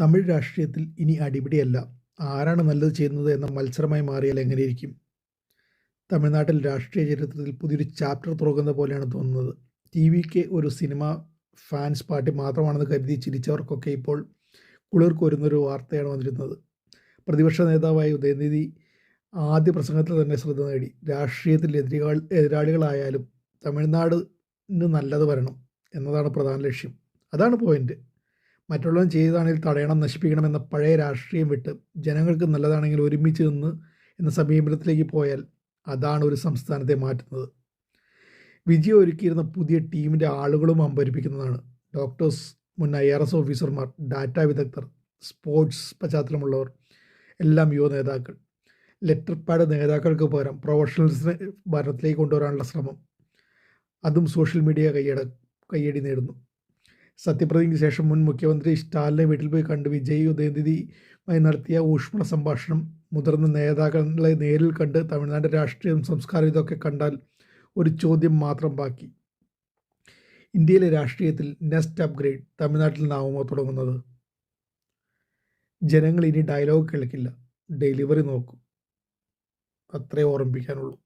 തമിഴ് രാഷ്ട്രീയത്തിൽ ഇനി അടിപിടിയല്ല, ആരാണ് നല്ലത് ചെയ്യുന്നത് എന്ന മത്സരമായി മാറിയാൽ എങ്ങനെയിരിക്കും? തമിഴ്നാട്ടിൽ രാഷ്ട്രീയ ചരിത്രത്തിൽ പുതിയൊരു ചാപ്റ്റർ തുറക്കുന്ന പോലെയാണ് തോന്നുന്നത്. ടിവിക്ക് ഒരു സിനിമ ഫാൻസ് പാർട്ടി മാത്രമാണെന്ന് കരുതി ചിരിച്ചവർക്കൊക്കെ ഇപ്പോൾ കുളിർ കോരുന്നൊരു വാർത്തയാണ് വന്നിരുന്നത്. പ്രതിപക്ഷ നേതാവായ ഉദയനിധി ആദ്യ പ്രസംഗത്തിൽ തന്നെ ശ്രദ്ധ നേടി. രാഷ്ട്രീയത്തിൽ എതിരാളികളായാലും തമിഴ്നാടിന് നല്ലത് വരണം എന്നതാണ് പ്രധാന ലക്ഷ്യം. അതാണ് പോയിന്റ്. മറ്റുള്ളവൻ ചെയ്തതാണെങ്കിൽ തടയണം, നശിപ്പിക്കണം എന്ന പഴയ രാഷ്ട്രീയം വിട്ട് ജനങ്ങൾക്ക് നല്ലതാണെങ്കിൽ ഒരുമിച്ച് നിന്ന് എന്ന സമീപനത്തിലേക്ക് പോയാൽ അതാണ് ഒരു സംസ്ഥാനത്തെ മാറ്റുന്നത്. വിജയം ഒരുക്കിയിരുന്ന പുതിയ ടീമിൻ്റെ ആളുകളും അമ്പരിപ്പിക്കുന്നതാണ്. ഡോക്ടേഴ്സ്, മുൻ IRS ഓഫീസർമാർ, ഡാറ്റാ വിദഗ്ധർ, സ്പോർട്സ് പശ്ചാത്തലമുള്ളവർ, എല്ലാം യുവ നേതാക്കൾ. ലെറ്റർ പാഡ് നേതാക്കൾക്ക് പകരം പ്രൊഫഷണൽസിനെ ഭരണത്തിലേക്ക് കൊണ്ടുവരാനുള്ള ശ്രമം, അതും സോഷ്യൽ മീഡിയ കയ്യടി നേടുന്നു. സത്യപ്രതിജ്ഞയ്ക്ക് ശേഷം മുൻ മുഖ്യമന്ത്രി സ്റ്റാലിനെ വീട്ടിൽ പോയി കണ്ട് വിജയ് ഉദയനിധിയുമായി നടത്തിയ ഊഷ്മള സംഭാഷണം, മുതിർന്ന നേതാക്കളെ നേരിൽ കണ്ട് തമിഴ്നാട് രാഷ്ട്രീയം, സംസ്കാരം ഇതൊക്കെ കണ്ടാൽ ഒരു ചോദ്യം മാത്രം ബാക്കി: ഇന്ത്യയിലെ രാഷ്ട്രീയത്തിൽ നെക്സ്റ്റ് അപ്ഗ്രേഡ് തമിഴ്നാട്ടിൽ നിന്നാവുമോ തുടങ്ങുന്നത്? ജനങ്ങൾ ഇനി ഡയലോഗ് കേൾക്കില്ല, ഡെലിവറി നോക്കും. അത്രേ ഓർമ്മിപ്പിക്കാനുള്ളൂ.